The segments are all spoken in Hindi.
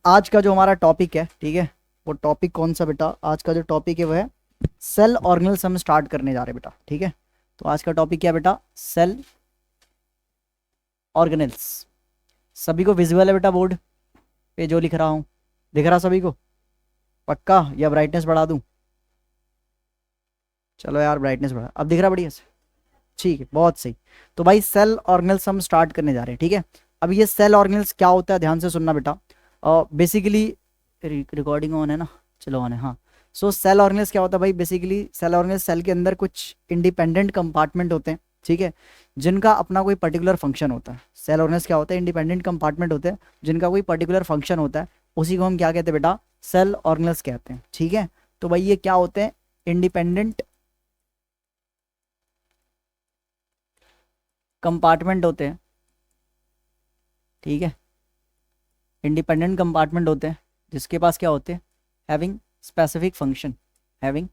आज का जो हमारा टॉपिक है, ठीक है, वो टॉपिक कौन सा बेटा, आज का जो टॉपिक है वो है सेल ऑर्गेनेल्स। हम स्टार्ट करने जा रहे हैं बेटा, ठीक है। तो आज का टॉपिक क्या है बेटा, सेल ऑर्गेनेल्स। सभी को विजुअल है बेटा बोर्ड पे जो लिख रहा हूँ, दिख रहा सभी को पक्का, या ब्राइटनेस बढ़ा दूँ? चलो यार ब्राइटनेस बढ़ा, अब दिख रहा बढ़िया से, ठीक है, बहुत सही। तो भाई सेल ऑर्गेनेल्स हम स्टार्ट करने जा रहे हैं, ठीक है। अब ये सेल ऑर्गेनेल्स क्या होता है, ध्यान से सुनना बेटा। बेसिकली रिकॉर्डिंग ऑन है ना, चलो ऑन है, हाँ। सो सेल ऑर्गेनेल्स क्या होता है भाई, बेसिकली सेल ऑर्गेनेल्स, सेल के अंदर कुछ इंडिपेंडेंट कंपार्टमेंट होते हैं, ठीक है, जिनका अपना कोई पर्टिकुलर फंक्शन होता है। सेल ऑर्गेनेल्स क्या होता है, इंडिपेंडेंट कंपार्टमेंट होते हैं जिनका कोई पर्टिकुलर फंक्शन होता है, उसी को हम क्या कहते हैं बेटा, सेल ऑर्गेनेल्स कहते हैं, ठीक है। तो भाई ये क्या होते हैं, इंडिपेंडेंट कंपार्टमेंट होते हैं, ठीक है, इंडिपेंडेंट कंपार्टमेंट होते हैं जिसके पास क्या होते हैं, having specific function, having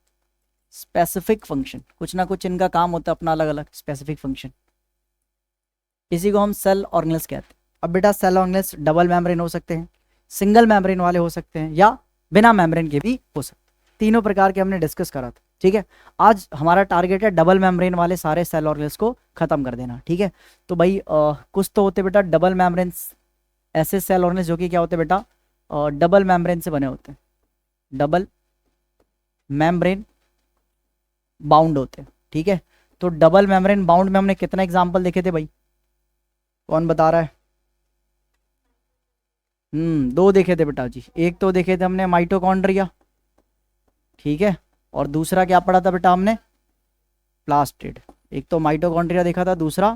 specific function, कुछ ना कुछ इनका काम होता है अपना अलग अलग स्पेसिफिक फंक्शन। इसी को हम सेल ऑर्गेनेल्स कहते हैं। अब बेटा सेल ऑर्गेनेल्स डबल मेम्ब्रेन हो सकते हैं, सिंगल मेम्ब्रेन वाले हो सकते हैं, या बिना मेम्ब्रेन के भी हो सकते हैं। तीनों प्रकार के हमने डिस्कस करा था, ठीक है। आज हमारा टारगेट है डबल मेम्ब्रेन वाले सारे सेल ऑर्गेनेल्स को खत्म कर देना, ठीक है। तो भाई कुछ तो होते बेटा डबल मेम्ब्रेन, ऐसे सेल ऑर्गेनेल्स जो कि क्या होते हैं बेटा, डबल मेम्ब्रेन से बने होते हैं, डबल मेम्ब्रेन बाउंड होते हैं, ठीक है। तो डबल मेम्ब्रेन बाउंड में हमने कितना एग्जांपल देखे थे भाई, कौन बता रहा है? दो देखे थे बेटा जी। एक तो देखे थे हमने माइटोकॉन्ड्रिया, ठीक है, और दूसरा क्या पढ़ा था बेटा हमने, प्लास्टिड। एक तो माइटोकॉन्ड्रिया देखा था, दूसरा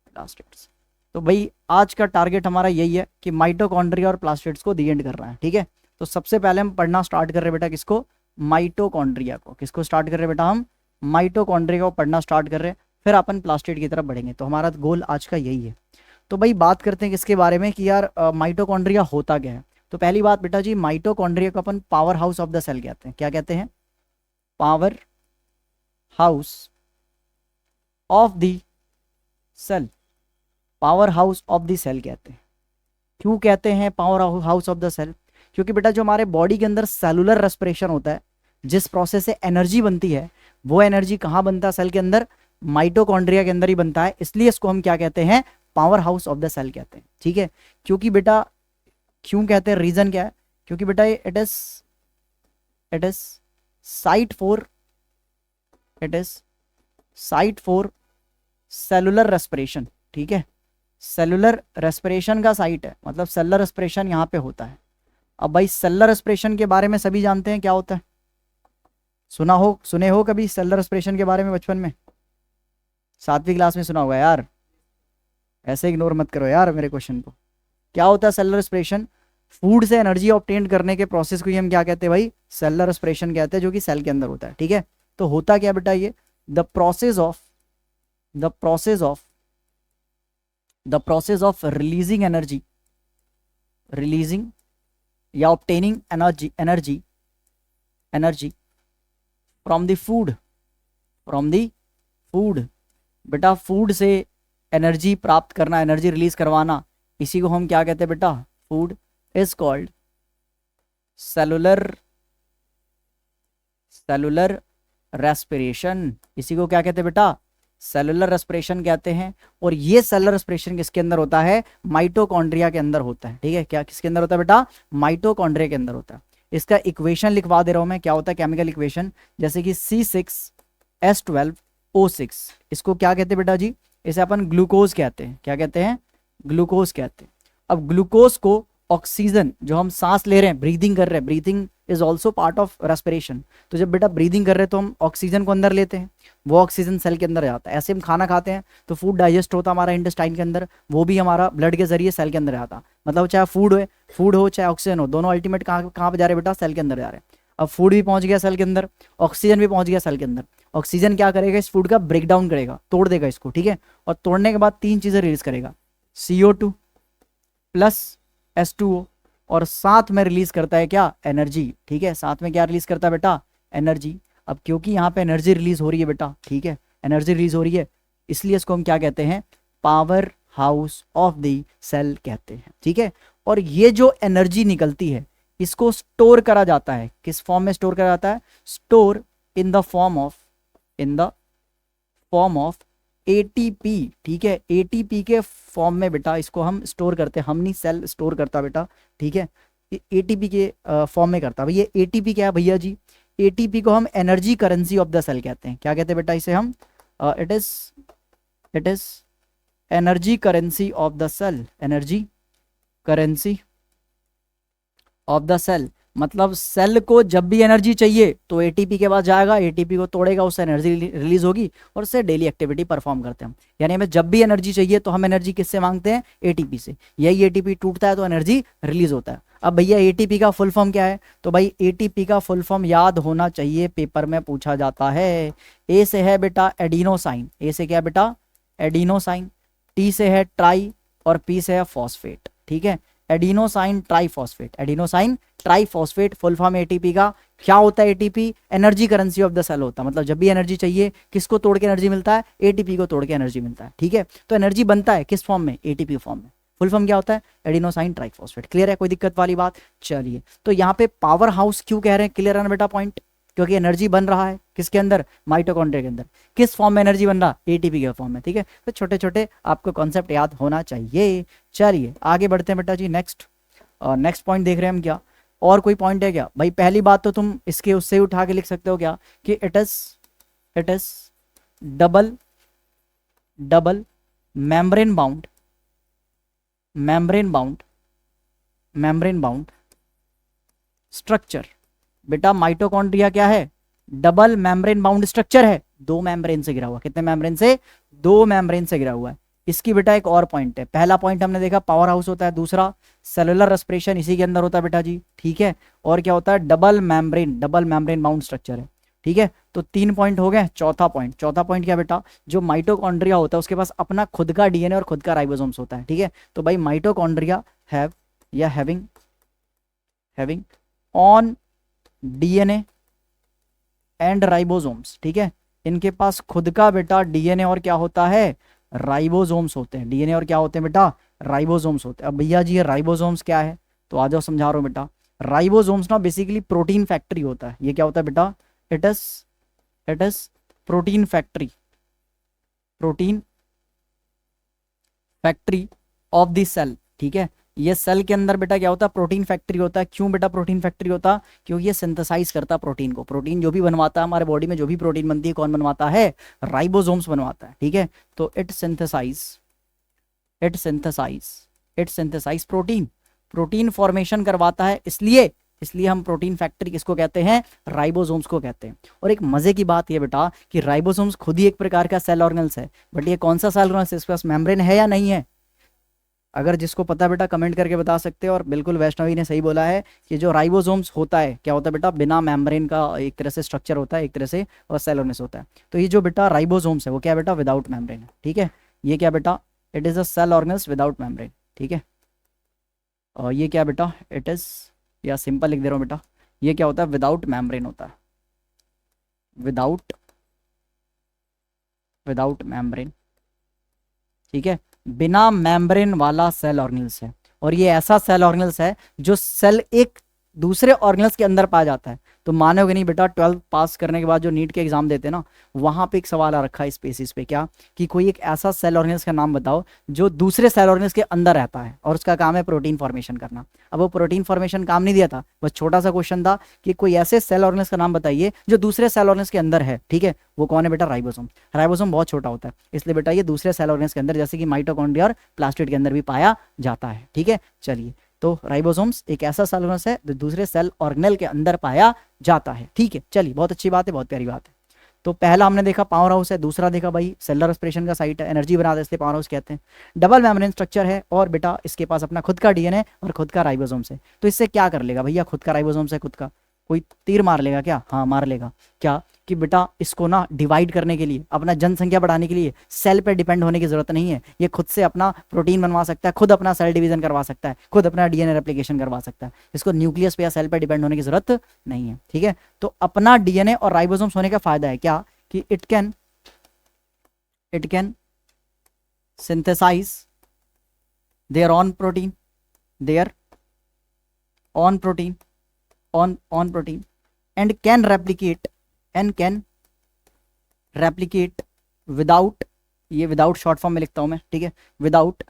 प्लास्टिड्स। तो भाई आज का टारगेट हमारा यही है कि माइटोकॉन्ड्रिया और प्लास्टिड्स को दी एंड कर रहा है, ठीक है। तो सबसे पहले हम पढ़ना स्टार्ट कर रहे हैं बेटा किसको, माइटोकॉन्ड्रिया को। किसको स्टार्ट कर रहे हैं बेटा हम, माइटोकॉन्ड्रिया को पढ़ना स्टार्ट कर रहे हैं, फिर अपन प्लास्टिड की तरफ बढ़ेंगे। तो हमारा गोल आज का यही है। तो भाई बात करते हैं किसके बारे में कि यार माइटोकॉन्ड्रिया होता क्या है। तो पहली बात बेटा जी, माइटोकॉन्ड्रिया को अपन power house of the cell कहते हैं। क्या कहते हैं, power house of the cell, power house of the cell कहते हैं। क्यों कहते हैं power house of the cell, क्योंकि बेटा जो हमारे बॉडी के अंदर सेलुलर रेस्पिरेशन होता है, जिस प्रोसेस से एनर्जी बनती है, वो एनर्जी कहाँ बनता है सेल के अंदर, माइटोकॉन्ड्रिया के अंदर ही बनता है। इसलिए इसको हम क्या कहते हैं, power house of the cell कहते हैं, ठीक है। क्योंकि बेटा क्यों कहते हैं, रीजन क्या है, क्योंकि बेटा it is site for, it is site for cellular respiration, ठीक है। सेलुलर रेस्पिरेशन का साइट है, मतलब सेलुलर रेस्पिरेशन यहाँ पे होता है। अब भाई सेलुलर रेस्पिरेशन के बारे में सभी जानते हैं क्या होता है, सुने हो कभी सेलुलर रेस्पिरेशन के बारे में बचपन में, 7वीं क्लास में सुना होगा यार। ऐसे इग्नोर मत करो यार मेरे क्वेश्चन को। क्या होता है सेलुलर रेस्पिरेशन, फूड से एनर्जी ऑब्टेन करने के प्रोसेस को ही हम क्या कहते हैं भाई, सेलुलर रेस्पिरेशन कहते हैं, जो कि सेल के अंदर होता है, ठीक है। तो होता क्या बेटा ये, the process of releasing energy, releasing या obtaining energy from the food, बेटा फूड से एनर्जी प्राप्त करना, एनर्जी रिलीज करवाना, इसी को हम क्या कहते हैं बेटा, food is called cellular respiration. इसी को क्या कहते हैं बेटा, सेलुलर रेस्पिरेशन कहते हैं। और ये सेलुलर रेस्पिरेशन किसके अंदर होता है, माइटोकॉन्ड्रिया के अंदर होता है, ठीक है। क्या किसके अंदर होता है बेटा, माइटोकॉन्ड्रिया के अंदर होता है। इसका इक्वेशन लिखवा दे रहा हूं मैं, क्या होता है केमिकल इक्वेशन, जैसे कि C6H12O6, इसको क्या कहते हैं बेटा जी, इसे अपन ग्लूकोज कहते हैं। क्या कहते हैं, ग्लूकोज कहते हैं। अब ग्लूकोज को ऑक्सीजन, जो हम सांस ले रहे हैं, ब्रीदिंग कर रहे हैं, breathing is also part of respiration. तो जब बेटा ब्रीदिंग कर रहे हैं तो हम ऑक्सीजन को अंदर लेते हैं, वो ऑक्सीजन सेल के अंदर जाता है। ऐसे हम खाना खाते हैं तो फूड डाइजेस्ट होता है हमारा इंटेस्टाइन के अंदर, वो भी हमारा ब्लड के जरिए सेल के अंदर आता है। मतलब चाहे फूड हो चाहे ऑक्सीजन हो, दोनों अल्टीमेट कहाँ पे जा रहे हैं बेटा, सेल के अंदर जा रहे हैं। अब फूड भी पहुंच गया सेल के अंदर, ऑक्सीजन भी पहुंच गया सेल के अंदर। ऑक्सीजन क्या करेगा, इस फूड का ब्रेक डाउन करेगा, तोड़ देगा इसको, ठीक है। और तोड़ने के बाद 3 चीजें रिलीज करेगा, CO2 प्लस H2O, और साथ में रिलीज करता है क्या, एनर्जी, ठीक है। साथ में क्या रिलीज करता है बेटा, एनर्जी। अब क्योंकि यहाँ पे एनर्जी रिलीज हो रही है बेटा, ठीक है, एनर्जी रिलीज हो रही है, इसलिए इसको हम क्या कहते हैं, power house of the cell कहते हैं, ठीक है। और ये जो एनर्जी निकलती है इसको स्टोर करा जाता है। किस फॉर्म में स्टोर करा जाता है? Store in the form of, in the form of ATP. ठीक है, एटीपी के फॉर्म में बेटा इसको हम स्टोर करते हैं, हम नहीं सेल स्टोर करता बेटा। ठीक है, एटीपी के फॉर्म में करता। भैया एटीपी क्या है भैया जी? एटीपी को हम energy currency of the cell कहते हैं। क्या कहते हैं बेटा इसे हम? It is energy currency of the cell, energy currency of the cell. मतलब सेल को जब भी एनर्जी चाहिए तो एटीपी के पास जाएगा, एटीपी को तोड़ेगा, उससे एनर्जी रिलीज होगी और उससे डेली एक्टिविटी परफॉर्म करते हैं हम। यानी हमें जब भी एनर्जी चाहिए तो हम एनर्जी किससे मांगते हैं? एटीपी से। यही एटीपी टूटता है तो एनर्जी रिलीज होता है। अब भैया एटीपी का फुल फॉर्म क्या है? तो भाई एटीपी का फुल फॉर्म याद होना चाहिए, पेपर में पूछा जाता है। ए से है बेटा एडिनोसाइन, ए से क्या बेटा? एडिनोसाइन। टी से है ट्राई और पी से है फॉस्फेट। ठीक है, adenosine triphosphate, adenosine triphosphate full form ATP का। क्या होता है ATP? Energy currency of the cell होता है। मतलब जब भी एनर्जी चाहिए किसको तोड़ के एनर्जी मिलता है? एटीपी को तोड़ के एनर्जी मिलता है। ठीक है, तो एनर्जी बनता है किस फॉर्म में? एटीपी फॉर्म में। फुल फॉर्म क्या होता है? Adenosine triphosphate. क्लियर है? कोई दिक्कत वाली बात? चलिए, तो यहाँ पे पावर हाउस क्यों कह रहे हैं? क्लियर है ना बेटा पॉइंट? क्योंकि एनर्जी बन रहा है किसके अंदर? माइटोकॉन्ड्रिया के अंदर। किस फॉर्म में एनर्जी बन रहा? एटीपी के फॉर्म में। ठीक है, तो छोटे छोटे आपको कॉन्सेप्ट याद होना चाहिए। चलिए आगे बढ़ते हैं बेटा जी। नेक्स्ट पॉइंट देख रहे हैं हम क्या? और कोई पॉइंट है क्या भाई? पहली बात तो तुम इसके उससे उठा के लिख सकते हो क्या कि it is double membrane bound structure. बेटा माइटोकॉन्ड्रिया क्या है? डबल मेम्ब्रेन बाउंड स्ट्रक्चर है, दो मेम्ब्रेन से घिरा हुआ। कितने मेम्ब्रेन से? दो मेम्ब्रेन से घिरा हुआ है। इसकी बेटा एक और पॉइंट है। पहला पॉइंट हमने देखा पावर हाउस होता है, दूसरा सेलुलर रेस्पिरेशन इसी के अंदर होता है बेटा जी। ठीक है, और क्या होता है? डबल मेम्ब्रेन बाउंड स्ट्रक्चर है। ठीक है, तो 3 पॉइंट हो गए। चौथा पॉइंट क्या बेटा? जो माइटोकॉन्ड्रिया होता है उसके पास अपना खुद का डीएनए और खुद का राइबोसोम्स होता है। ठीक है, तो भाई माइटोकॉन्ड्रिया हैव या having on DNA and ribosomes. ठीक है, इनके पास खुद का बेटा डीएनए और क्या होता है? राइबोसोम्स होते हैं। डीएनए और क्या होते हैं बेटा? राइबोसोम्स होते हैं। अब भैया जी ये राइबोसोम्स क्या है? तो आ जाओ समझा रहा हूं बेटा। राइबोसोम्स ना बेसिकली प्रोटीन फैक्ट्री होता है। ये क्या होता है बेटा? It is protein factory of the cell. ठीक है, ये सेल के अंदर बेटा क्या होता है? प्रोटीन फैक्ट्री होता है। क्यों बेटा प्रोटीन फैक्ट्री होता? क्योंकि ये सिंथेसाइज करता है प्रोटीन को। प्रोटीन जो भी बनवाता है हमारे बॉडी में, जो भी प्रोटीन बनती है कौन बनवाता है? राइबोसोम्स बनवाता है। ठीक है, तो इट सिंथेसाइज प्रोटीन फॉर्मेशन करवाता है। इसलिए हम प्रोटीन फैक्ट्री किसको कहते हैं? राइबोसोम्स को कहते हैं। और एक मजे की बात ये बेटा कि राइबोसोम्स खुद ही एक प्रकार का सेल ऑर्गेनल्स है। बट ये कौन सा सेल ऑर्गेनल्स है? इसके पास मेम्ब्रेन है या नहीं है? अगर जिसको पता बेटा कमेंट करके बता सकते हो। और बिल्कुल वैष्णवी ने सही बोला है कि जो राइबोसोम्स होता है क्या होता है बेटा? बिना मेम्ब्रेन का एक तरह से स्ट्रक्चर होता है एक तरह से, और सेल ऑर्गेनल्स होता है। तो ये जो बेटा राइबोसोम्स है वो क्या बेटा? विदाउट मेम्ब्रेन है। ठीक है, ये क्या बेटा? It is a cell organelles without membrane. ठीक है, और ये क्या बेटा? इट इज, या सिंपल लिख दे रहा हूँ बेटा, ये क्या होता है? विदाउट मेम्ब्रेन होता है। Without membrane. ठीक है, बिना मेम्ब्रेन वाला सेल ऑर्गेनल्स है। और ये ऐसा सेल ऑर्गेनल्स है जो सेल एक दूसरे ऑर्गेनल्स के अंदर पाया जाता है। तो मानोगे नहीं बेटा, 12th पास करने के बाद जो नीट के एग्जाम देते हैं ना, वहां पे एक सवाल आ रखा है इस बेसिस पे, क्या कि कोई एक ऐसा सेल ऑर्गेनल्स का नाम बताओ जो दूसरे सेल ऑर्गेनल्स के अंदर रहता है और उसका काम है प्रोटीन फॉर्मेशन करना। अब वो प्रोटीन फॉर्मेशन काम नहीं दिया था, बस छोटा सा क्वेश्चन था कि कोई ऐसे सेल ऑर्गेनल्स का नाम बताइए जो दूसरे सेल ऑर्गेनल्स के अंदर है। ठीक है, वो कौन है बेटा? राइबोसोम। राइबोसोम बहुत छोटा होता है, इसलिए बेटा ये दूसरे सेल ऑर्गेनल्स के अंदर, जैसे कि माइटोकॉन्ड्रिया और प्लास्टिड के अंदर भी पाया जाता है। ठीक है, चलिए, तो राइबोसोम्स एक ऐसा सेल ऑर्गेनल्स है जो दूसरे सेल ऑर्गेनल के अंदर पाया जाता है। ठीक है, चलिए, बहुत अच्छी बात है, बहुत प्यारी बात है। तो पहला हमने देखा पावर हाउस है, दूसरा देखा भाई सेलुलर रेस्पिरेशन का साइट है, एनर्जी बनाता है इसलिए पावर हाउस कहते हैं। डबल मेम्ब्रेन स्ट्रक्चर है और बेटा इसके पास अपना खुद का डीएनए और खुद का राइबोसोम्स है। तो इससे क्या कर लेगा भैया? खुद का राइबोसोम्स है खुद का, कोई तीर मार लेगा क्या? हाँ मार लेगा। क्या कि बेटा इसको ना डिवाइड करने के लिए, अपना जनसंख्या बढ़ाने के लिए सेल पे डिपेंड होने की जरूरत नहीं है। ये खुद से अपना प्रोटीन बनवा सकता है, खुद अपना सेल डिवीजन करवा सकता है, खुद अपना डीएनए रेप्लिकेशन करवा सकता है। इसको न्यूक्लियस पे या सेल पे डिपेंड होने की जरूरत नहीं है। ठीक है, तो अपना डीएनए और राइबोसोम्स होने का फायदा है क्या कि it can synthesize their own their own protein own protein and can replicate without, ये विदाउट शॉर्ट फॉर्म में लिखता हूं मैं, ठीक है, विदाउट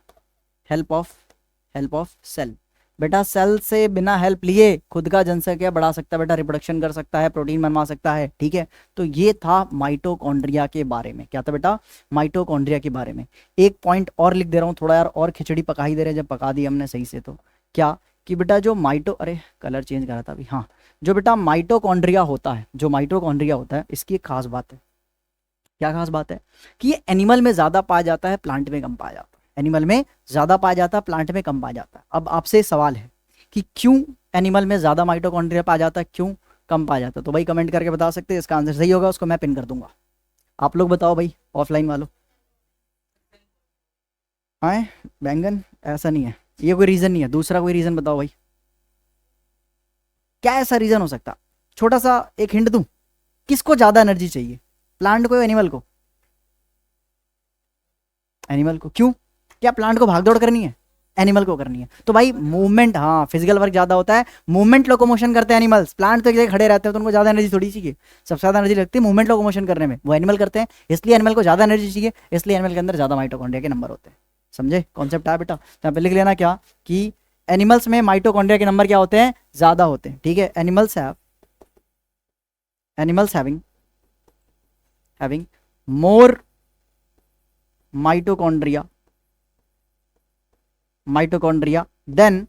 हेल्प ऑफ सेल। बेटा सेल से बिना हेल्प लिए खुद का जनसंख्या बढ़ा सकता है बेटा, रिप्रोडक्शन कर सकता है, प्रोटीन बनवा सकता है, ठीक है। तो ये था माइटोकॉन्ड्रिया के बारे में। क्या था बेटा? माइटोकॉन्ड्रिया के बारे में। एक पॉइंट और लिख दे रहा हूँ, थोड़ा यार और खिचड़ी पका ही दे रहे हैं, जब पका दी हमने सही से तो क्या कि बेटा जो अरे कलर चेंज करा था अभी, हाँ, जो बेटा माइटोकॉन्ड्रिया होता है, जो माइटोकॉन्ड्रिया होता है, इसकी एक खास बात है। क्या खास बात है? कि ये एनिमल में ज्यादा पाया जाता है, प्लांट में कम पाया जाता है। एनिमल में ज्यादा पाया जाता है, प्लांट में कम पाया जाता है। अब आपसे सवाल है कि क्यों एनिमल में ज्यादा माइटोकॉन्ड्रिया पाया जाता है, क्यों कम पाया जाता है? तो भाई कमेंट करके बता सकते हैं, इसका आंसर सही होगा उसको मैं पिन कर दूंगा। आप लोग बताओ भाई, ऑफलाइन वालों। आए बैंगन? ऐसा नहीं है, ये कोई रीजन नहीं है। दूसरा कोई रीजन बताओ भाई, क्या ऐसा रीजन हो सकता? छोटा सा एक हिंट दूं, किसको ज्यादा एनर्जी चाहिए, प्लांट को या एनिमल को? एनिमल को। क्यों? क्या प्लांट को भागदौड़ करनी है? एनिमल को करनी है। तो भाई मूवमेंट, हाँ, फिजिकल वर्क ज्यादा होता है, मूवमेंट लोकोमोशन करते हैं एनिमल्स। प्लांट तो एक जगह खड़े रहते हैं, तो उनको ज्यादा एनर्जी थोड़ी चाहिए। सबसे ज्यादा एनर्जी लगती है मूवमेंट लोकोमोशन करने में, वो एनिमल करते हैं, इसलिए एनिमल को ज्यादा एनर्जी चाहिए, इसलिए एनिमल के अंदर ज्यादा माइटोकॉन्ड्रिया के नंबर होते हैं। समझे कॉन्सेप्ट है बेटा? तो यहाँ पे लिख लेना क्या कि एनिमल्स में माइटोकॉन्ड्रिया के नंबर क्या होते हैं? ज्यादा होते हैं, ठीक है। Animals having more mitochondria than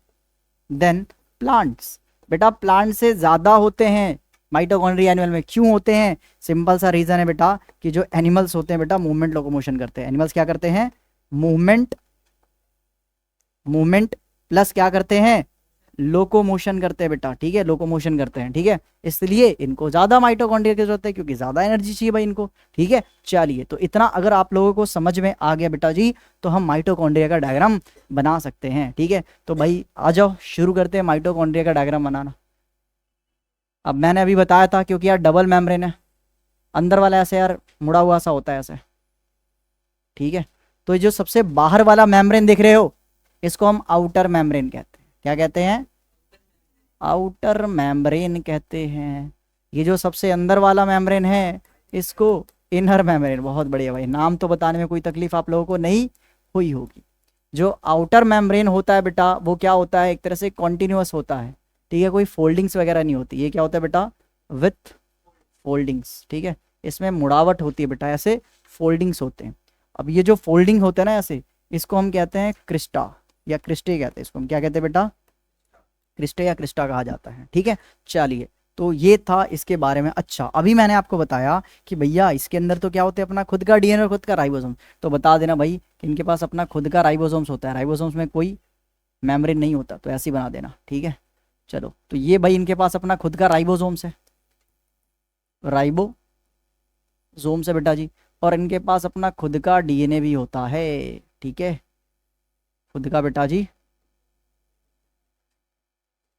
plants. बेटा प्लांट से ज्यादा होते हैं माइटोकॉन्ड्रिया एनिमल में। क्यों होते हैं? सिंपल सा रीजन है बेटा कि जो एनिमल्स होते हैं बेटा मूवमेंट लोकोमोशन करते हैं। एनिमल्स क्या करते हैं? मूवमेंट प्लस क्या करते हैं? लोकोमोशन करते हैं बेटा, ठीक है, लोकोमोशन करते हैं, ठीक है। इसलिए इनको ज्यादा माइटोकॉन्ड्रिया की जरूरत है, क्योंकि ज्यादा एनर्जी चाहिए भाई इनको, ठीक है। चलिए, तो इतना अगर आप लोगों को समझ में आ गया बेटा जी, तो हम माइटोकॉन्ड्रिया का डायग्राम बना सकते हैं, ठीक है। तो भाई आ जाओ, शुरू करते हैं माइटोकॉन्ड्रिया का डायग्राम बनाना। अब मैंने अभी बताया था, क्योंकि यार डबल मेम्ब्रेन है, अंदर वाला ऐसे यार मुड़ा हुआ सा होता है ऐसे, ठीक है। तो ये जो सबसे बाहर वाला मेम्ब्रेन देख रहे हो, इसको हम आउटर मेम्ब्रेन कहते हैं। क्या कहते हैं? आउटर मेम्ब्रेन कहते हैं। ये जो सबसे अंदर वाला मेम्ब्रेन है, इसको इनर मेम्ब्रेन। बहुत बढ़िया भाई, नाम तो बताने में कोई तकलीफ आप लोगों को नहीं हुई होगी। जो आउटर मेम्ब्रेन होता है बेटा, वो क्या होता है? एक तरह से कॉन्टिन्यूअस होता है, ठीक है, कोई फोल्डिंग्स वगैरह नहीं होती। ये क्या होता है बेटा? विथ फोल्डिंग्स, ठीक है। इसमें मुड़ावट होती है बेटा, ऐसे फोल्डिंग्स होते हैं। अब ये जो फोल्डिंग होते हैं ना ऐसे, इसको हम कहते हैं क्रिस्टा या क्रिस्टे कहते हैं। इसको हम क्या कहते हैं बेटा? क्रिस्टे या क्रिस्टा कहा जाता है, ठीक है। चलिए, तो ये था इसके बारे में। अच्छा, अभी मैंने आपको बताया कि भैया इसके अंदर तो क्या होते हैं? अपना खुद का डीएनए और खुद का राइबोसोम। तो बता देना भाई कि इनके पास अपना खुद का राइबोसोम्स होता है, राइबोसोम्स में कोई मेम्ब्रेन नहीं होता, तो ऐसे ही बना देना, ठीक है। चलो, तो ये भाई इनके पास अपना खुद का राइबोसोम्स है, राइबोसोम्स है बेटा जी। और इनके पास अपना खुद का डीएनए भी होता है, ठीक है, खुद का बेटा जी,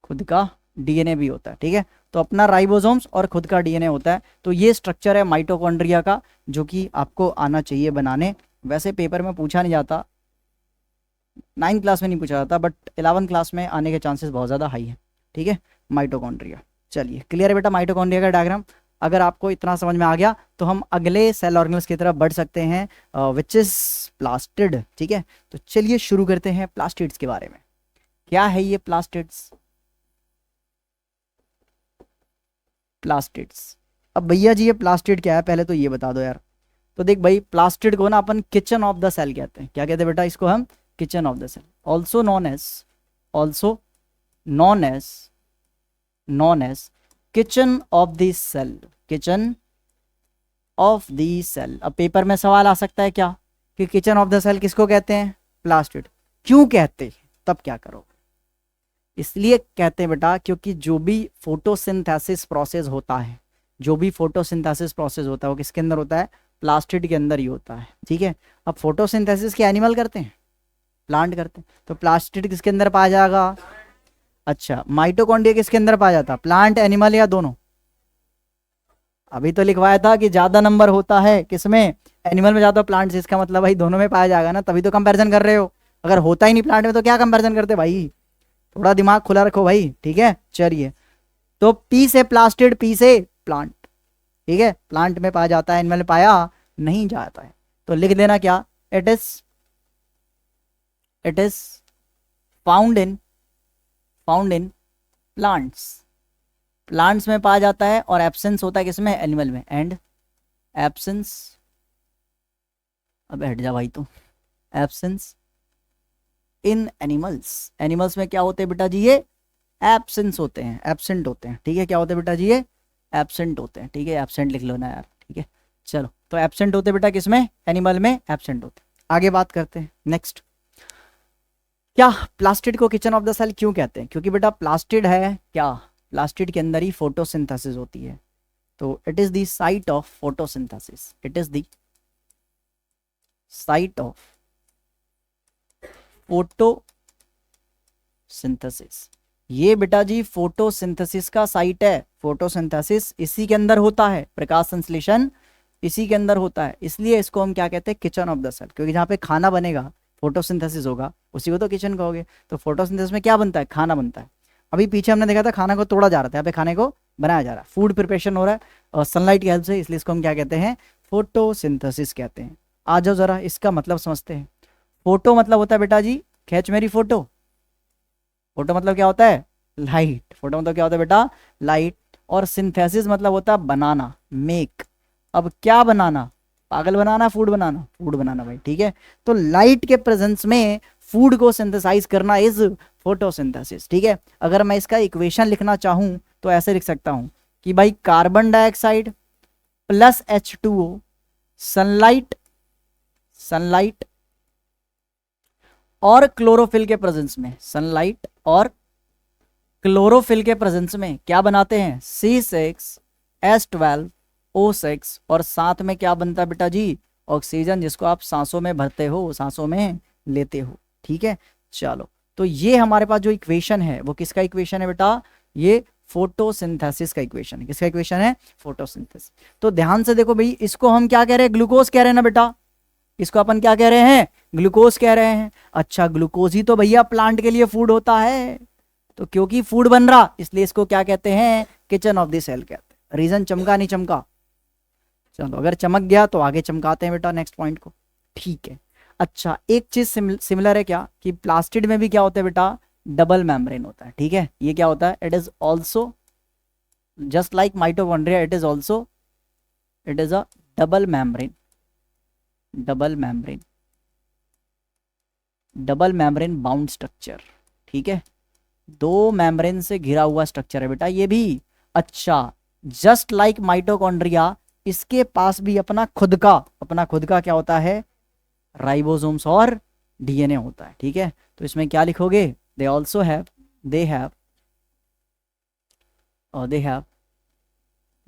खुद का डीएनए भी होता है, ठीक है। तो अपना राइबोसोम्स और खुद का डीएनए होता है। तो ये स्ट्रक्चर है माइटोकॉन्ड्रिया का, जो कि आपको आना चाहिए बनाने। वैसे पेपर में पूछा नहीं जाता, 9th क्लास में नहीं पूछा जाता, बट 11th क्लास में आने के चांसेस बहुत ज़्यादा हाई है, ठीक है। माइटोकॉन्ड्रिया, चलिए क्लियर है बेटा माइटोकॉन्ड्रिया का डायग्राम। अगर आपको इतना समझ में आ गया, तो हम अगले सेल ऑर्गेनल्स की तरफ बढ़ सकते हैं, विच इज प्लास्टिड, ठीक है। तो चलिए शुरू करते हैं प्लास्टिड्स के बारे में। क्या है ये प्लास्टिड्स? प्लास्टिड्स, अब भैया जी ये प्लास्टिड क्या है, पहले तो ये बता दो यार। तो देख भाई, प्लास्टिड को ना अपन किचन ऑफ द सेल कहते हैं। क्या कहते हैं बेटा इसको? हम kitchen of the cell, also known as kitchen of the cell, kitchen of the cell. अब पेपर में सवाल आ सकता है क्या कि किचन ऑफ द सेल किसको कहते हैं? प्लास्टिड। क्यों कहते हैं? तब क्या करो? इसलिए कहते हैं बेटा, क्योंकि जो भी फोटोसिंथेसिस प्रोसेस होता है, जो भी फोटोसिंथेसिस प्रोसेस होता है, वो किसके अंदर होता है? प्लास्टिड के अंदर ही होता है, ठीक है। अब फोटोसिंथेसिस के एनिमल करते हैं? प्लांट करते हैं। तो प्लास्टिड किसके अंदर पाया जाएगा? अच्छा, माइटोकॉन्ड्रिया किसके अंदर पाया जाता? प्लांट, एनिमल या दोनों? अभी तो लिखवाया था कि ज्यादा नंबर होता है किसमें? एनिमल में ज्यादा, प्लांट से। इसका मतलब भाई दोनों में पाया जाएगा ना, तभी तो कंपैरिजन कर रहे हो। अगर होता ही नहीं प्लांट में, तो क्या कंपैरिजन करते भाई? थोड़ा दिमाग खुला रखो भाई, ठीक है। चलिए, तो पी से प्लास्टिड, पी से प्लांट, ठीक है। प्लांट में पाया जाता है, एनिमल में पाया नहीं जाता है। तो लिख देना क्या, it is found in plants, plants में पाया जाता है, और एब्सेंस होता है किसमें, एनिमल में। एंड एब्सेंस, अब हट जा भाई, तो एब्सेंस इन एनिमल्स, एनिमल्स में क्या होते हैं बेटा जी, ये एब्सेंस होते हैं, एब्सेंट होते हैं, ठीक है। क्या होते हैं बेटा जी, ये एब्सेंट होते हैं, ठीक है। एब्सेंट लिख लो ना यार, ठीक है। चलो, तो एब्सेंट होते बेटा किसमें, एनिमल में एब्सेंट होते। आगे बात करते हैं नेक्स्ट। क्या प्लास्टिड को किचन ऑफ द सेल क्यों कहते हैं, क्योंकि बेटा प्लास्टिड है क्या, प्लास्टिड के अंदर ही फोटोसिंथेसिस होती है। तो it is the site of photosynthesis, it is the site of photosynthesis. ये बेटा जी फोटोसिंथेसिस का साइट है। फोटोसिंथेसिस इसी के अंदर होता है, प्रकाश संश्लेषण इसी के अंदर होता है, इसलिए इसको हम क्या कहते हैं, किचन ऑफ द सेल। क्योंकि जहाँ पे खाना बनेगा, फोटोसिंथेसिस होगा, उसी को तो किचन कहोगे। तो फोटोसिंथेसिस में क्या बनता है, खाना बनता है। अभी पीछे हमने देखा था खाना को तोड़ा जा रहा था, यहाँ पे खाने को बनाया जा रहा है, फूड प्रिपरेशन हो रहा है और सनलाइट की हेल्प से, इसलिए इसको हम क्या कहते हैं, फोटोसिंथेसिस कहते हैं। आ जाओ जरा इसका मतलब समझते हैं। फोटो मतलब होता है बेटा जी, खींच मेरी फोटो। फोटो मतलब क्या होता है, लाइट। फोटो मतलब क्या होता है बेटा, लाइट। और सिंथेसिस मतलब होता है बनाना, मेक। अब क्या बनाना, पागल बनाना, फूड बनाना, फूड बनाना भाई, ठीक है। तो लाइट के प्रेजेंस में फूड को सिंथेसाइज करना इज फोटोसिंथेसिस, ठीक है। अगर मैं इसका इक्वेशन लिखना चाहूं तो ऐसे लिख सकता हूं कि भाई carbon dioxide plus H2O, sunlight और क्लोरोफिल के प्रेजेंस में, सनलाइट और क्लोरोफिल के प्रेजेंस में क्या बनाते हैं, C6H12O6, और साथ में क्या बनता है बेटा जी, ऑक्सीजन, जिसको आप सांसों में भरते हो, सांसों में लेते हो, ठीक है। चलो, तो ये हमारे पास जो इक्वेशन है वो किसका इक्वेशन है बेटा, ये फोटोसिंथेसिस का इक्वेशन है। किसका इक्वेशन है, फोटोसिंथेसिस। तो ध्यान से देखो भाई, इसको हम क्या कह रहे हैं, ग्लूकोज कह रहे हैं ना बेटा, इसको अपन क्या कह रहे हैं, ग्लूकोज कह रहे हैं। अच्छा, ग्लूकोज ही तो भैया प्लांट के लिए फूड होता है। तो क्योंकि फूड बन रहा, इसलिए इसको क्या कहते हैं, किचन ऑफ द सेल कहते हैं। रीजन चमका नहीं चमका, चलो अगर चमक गया तो आगे चमकाते हैं बेटा नेक्स्ट पॉइंट को, ठीक है। अच्छा, एक चीज सिमिलर है क्या, कि प्लास्टिड में भी क्या होता है बेटा, डबल मेम्ब्रेन होता है, ठीक है। ये क्या होता है, it is also just like mitochondria, it is also, it is a double membrane, double membrane, double membrane bound structure, ठीक है। दो मेम्ब्रेन से घिरा हुआ स्ट्रक्चर है बेटा ये भी। अच्छा, जस्ट लाइक माइटोकॉन्ड्रिया, इसके पास भी अपना खुद का क्या होता है, राइबोसोम्स और डीएनए होता है, ठीक है। तो इसमें क्या लिखोगे, they also have, they have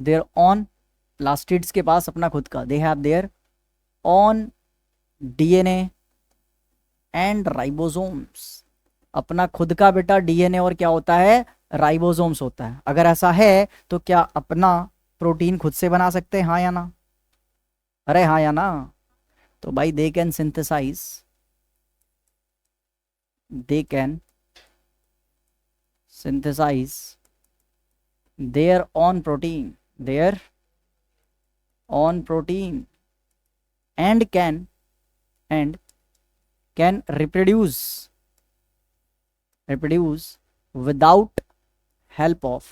their on, plastids के पास अपना खुद का, they have their on DNA and ribosomes, अपना खुद का बेटा डीएनए और क्या होता है, राइबोसोम्स होता है। अगर ऐसा है तो क्या अपना प्रोटीन खुद से बना सकते हैं, हाँ या ना, अरे हाँ या ना। तो भाई they can synthesize, they can synthesize their own protein, their own protein and can reproduce without help of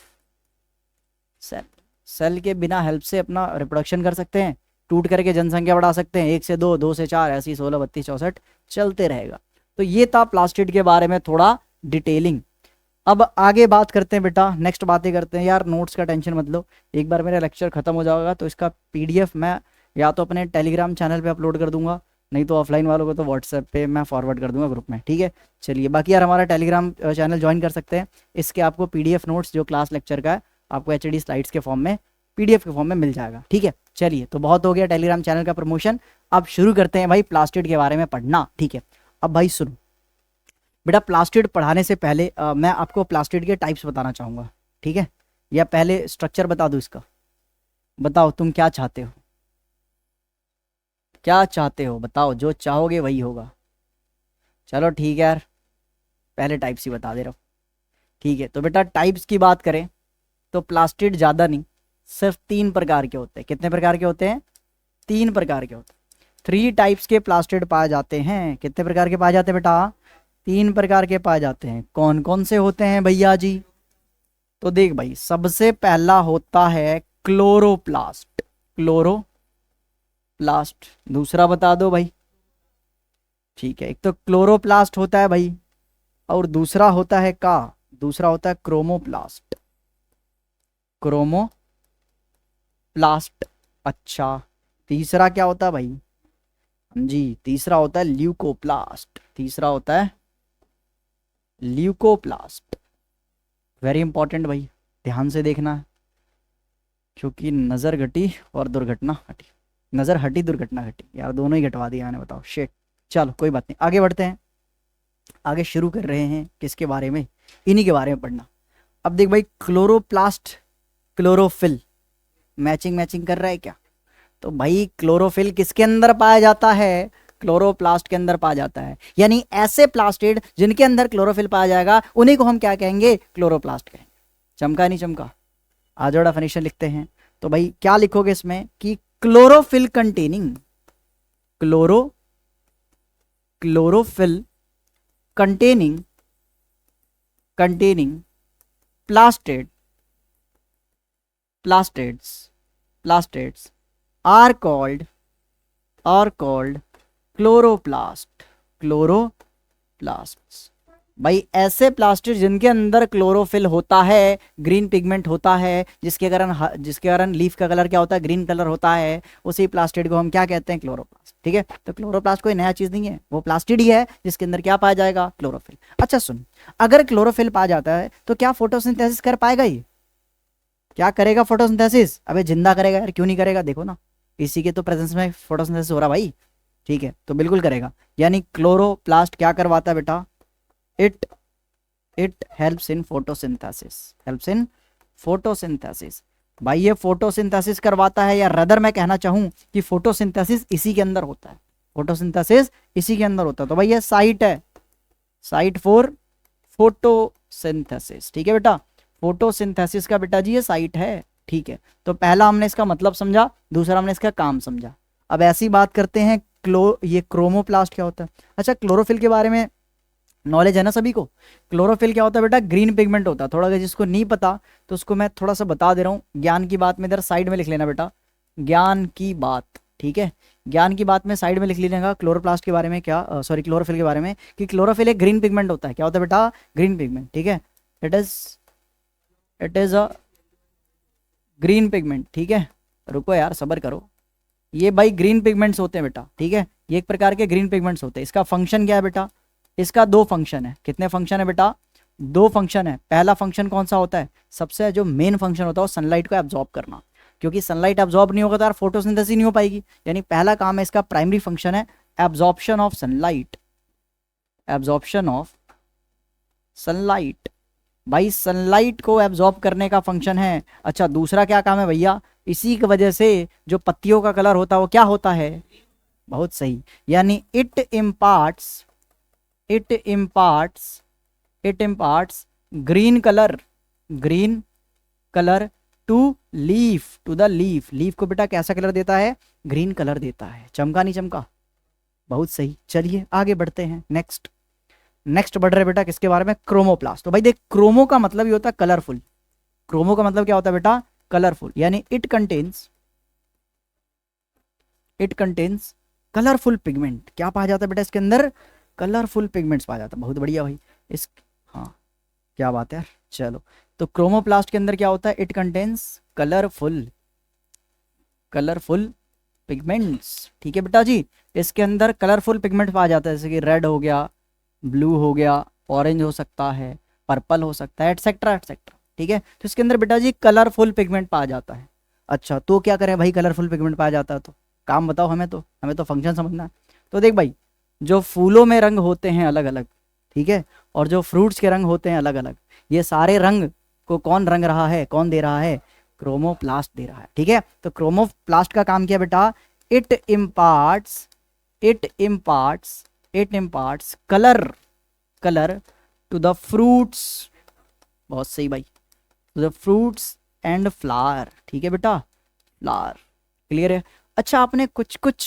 cell, cell के बिना हेल्प से अपना रिप्रोडक्शन कर सकते हैं, टूट करके जनसंख्या बढ़ा सकते हैं, 1 से 2, 2 से 4, ऐसी 16, 32, 64 चलते रहेगा। तो ये था प्लास्टिड के बारे में थोड़ा डिटेलिंग। अब आगे बात करते हैं बेटा, नेक्स्ट बातें करते हैं। यार नोट्स का टेंशन मत लो, एक बार मेरा लेक्चर खत्म हो जाएगा तो इसका PDF मैं या तो अपने टेलीग्राम चैनल पे अपलोड कर दूंगा, नहीं तो ऑफलाइन वालों को तो व्हाट्सएप पे मैं फॉरवर्ड कर दूंगा ग्रुप में, ठीक है। चलिए, बाकी यार हमारा टेलीग्राम चैनल ज्वाइन कर सकते हैं, इसके आपको PDF नोट्स जो क्लास लेक्चर का है आपको HD स्लाइड्स के फॉर्म में, PDF के फॉर्म में मिल जाएगा, ठीक है। चलिए, तो बहुत हो गया टेलीग्राम चैनल का प्रमोशन, अब शुरू करते हैं भाई प्लास्टिड के बारे में पढ़ना, ठीक है। अब भाई सुनो बेटा, प्लास्टिड पढ़ाने से पहले मैं आपको प्लास्टिड के टाइप्स बताना चाहूँगा, ठीक है। या पहले स्ट्रक्चर बता दूँ इसका, बताओ तुम क्या चाहते हो, क्या चाहते हो बताओ, जो चाहोगे वही होगा। चलो ठीक है यार, पहले टाइप्स ही बता दे रहा हूँ। ठीक है, तो बेटा टाइप्स की बात करें तो प्लास्टिड ज़्यादा नहीं, सिर्फ 3 प्रकार के होते हैं। कितने प्रकार के होते हैं? 3 प्रकार के होते हैं। 3 टाइप्स के प्लास्टिड पाए जाते हैं। कितने प्रकार के पाए जाते हैं बेटा? 3 प्रकार के पाए जाते हैं। कौन कौन से होते हैं भैया जी? तो देख भाई, सबसे पहला होता है क्लोरोप्लास्ट। क्लोरोप्लास्ट। दूसरा बता दो भाई। ठीक है, एक तो क्लोरोप्लास्ट होता है भाई, और दूसरा होता है दूसरा होता है क्रोमोप्लास्ट। क्रोमोप्लास्ट। अच्छा, तीसरा क्या होता है भाई? जी, तीसरा होता है ल्यूकोप्लास्ट। तीसरा होता है ल्यूकोप्लास्ट। वेरी इंपॉर्टेंट भाई, ध्यान से देखना है, क्योंकि नज़र घटी और दुर्घटना हटी। नज़र हटी दुर्घटना घटी, यार दोनों ही घटवा दिया मैंने, बताओ शेट। चलो कोई बात नहीं, आगे बढ़ते हैं। आगे शुरू कर रहे हैं किसके बारे में? इन्हीं के बारे में पढ़ना। अब देख भाई, क्लोरोप्लास्ट क्लोरोफिल, मैचिंग मैचिंग कर रहा है क्या? तो भाई क्लोरोफिल किसके अंदर पाया जाता है? क्लोरोप्लास्ट के अंदर पाया जाता है। यानी ऐसे प्लास्टिड जिनके अंदर क्लोरोफिल पाया जाएगा उन्हीं को हम क्या कहेंगे? क्लोरोप्लास्ट कहेंगे। चमका नहीं चमका? आ जाओ डेफिनेशन लिखते हैं। तो भाई क्या लिखोगे इसमें कि chlorophyll containing, chlorophyll containing plastid plastids are called chloroplasts. भाई ऐसे प्लास्टिड जिनके अंदर क्लोरोफिल होता है, ग्रीन पिगमेंट होता है, जिसके कारण लीफ का कलर क्या होता है? ग्रीन कलर होता है, उसी प्लास्टिड को हम क्या कहते हैं? क्लोरोप्लास्ट। ठीक है, तो क्लोरोप्लास्ट कोई नया चीज नहीं है, वो प्लास्टिड ही है जिसके अंदर क्या पाया जाएगा? क्लोरोफिल। अच्छा सुन, अगर क्लोरोफिल पाया जाता है तो क्या फोटोसिंथेसिस कर पाएगा? ये क्या करेगा? फोटोसिंथेसिस? अबे जिंदा करेगा यार, क्यों नहीं करेगा? देखो ना, इसी के तो प्रेजेंस में फोटोसिंथेसिस हो रहा भाई। ठीक है, तो बिल्कुल करेगा। यानी क्लोरोप्लास्ट क्या करवाता है बेटा? It helps in photosynthesis. भाई ये फोटोसिंथेसिस करवाता है, या रदर मैं कहना चाहूं कि फोटोसिंथेसिस इसी के अंदर होता है। फोटोसिंथेसिस इसी के अंदर होता है। तो भाई ये साइट है, साइट फॉर फोटोसिंथेसिस। ठीक है बेटा, फोटोसिंथेसिस का बेटा जी ये साइट है। ठीक है, तो पहला हमने इसका मतलब समझा, दूसरा हमने इसका काम समझा। अब ऐसी बात करते हैं, ये क्रोमोप्लास्ट क्या होता है? अच्छा, क्लोरोफिल के बारे में नॉलेज है ना सभी को? क्लोरोफिल क्या होता है बेटा? ग्रीन पिगमेंट होता है। थोड़ा अगर जिसको नहीं पता तो उसको मैं थोड़ा सा बता दे रहा हूँ। ज्ञान की बात में इधर साइड में लिख लेना बेटा, ज्ञान की बात। ठीक है, ज्ञान की बात में साइड में लिख लीजिएगा क्लोरोप्लास्ट के बारे में, क्या सॉरी क्लोरोफिल के बारे में, कि क्लोरोफिल एक ग्रीन पिगमेंट होता है। क्या होता है बेटा? Green pigment. ठीक है, it is a green pigment. ठीक है, रुको यार सब्र करो। ये भाई ग्रीन पिगमेंट्स होते हैं बेटा। ठीक है, ये एक प्रकार के ग्रीन पिगमेंट्स होते हैं। इसका फंक्शन क्या है बेटा? इसका 2 फंक्शन है। कितने फंक्शन है बेटा? 2 फंक्शन है। पहला फंक्शन कौन सा होता है? सबसे जो मेन फंक्शन होता है वो सनलाइट को एब्जॉर्ब करना, क्योंकि सनलाइट एब्जॉर्ब नहीं होगा तो यार फोटोसिंथेसिस नहीं हो पाएगी। यानी पहला काम है इसका, प्राइमरी फंक्शन है absorption of sunlight. Absorption of sunlight, भाई सनलाइट को एब्जॉर्ब करने का फंक्शन है। अच्छा, दूसरा क्या काम है भैया? इसी की वजह से जो पत्तियों का कलर होता है वो क्या होता है? बहुत सही, यानी it imparts green colour to the leaf. Leaf को बेटा कैसा कलर देता है? ग्रीन कलर देता है। चमका नहीं चमका? बहुत सही। चलिए आगे बढ़ते हैं। नेक्स्ट बढ़ रहे बेटा किसके बारे में? क्रोमोप्लास्ट। तो भाई देख, क्रोमो का मतलब ये होता है कलरफुल। क्रोमो का मतलब क्या होता है बेटा? कलरफुल। यानी इट कंटेन्स कलरफुल पिगमेंट। क्या पाया जाता है बेटा इसके अंदर? कलरफुल पिगमेंट्स पाया जाता है। बहुत बढ़िया भाई, इस हाँ क्या बात है यार। चलो, तो क्रोमोप्लास्ट के अंदर क्या होता है? It contains colourful pigments. ठीक है बेटा जी, इसके अंदर कलरफुल पिगमेंट पाया जाता है, जैसे कि रेड हो गया, ब्लू हो गया, ऑरेंज हो सकता है, पर्पल हो सकता है, एटसेट्रा एटसेट्रा। ठीक है, तो इसके अंदर बेटा जी कलरफुल पिगमेंट पाया जाता है। अच्छा, तो क्या करें भाई? कलरफुल पिगमेंट पाया जाता है तो काम बताओ हमें तो फंक्शन समझना है। तो देख भाई, जो फूलों में रंग होते हैं अलग अलग, ठीक है, और जो फ्रूट्स के रंग होते हैं अलग अलग, ये सारे रंग को कौन रंग रहा है? कौन दे रहा है? क्रोमोप्लास्ट दे रहा है। ठीक है, तो क्रोमोप्लास्ट का काम क्या बेटा? It imparts colour to the fruits बहुत सही भाई। द फ्रूट्स एंड फ्लावर, ठीक है बेटा, फ्लावर, क्लियर है। अच्छा आपने कुछ कुछ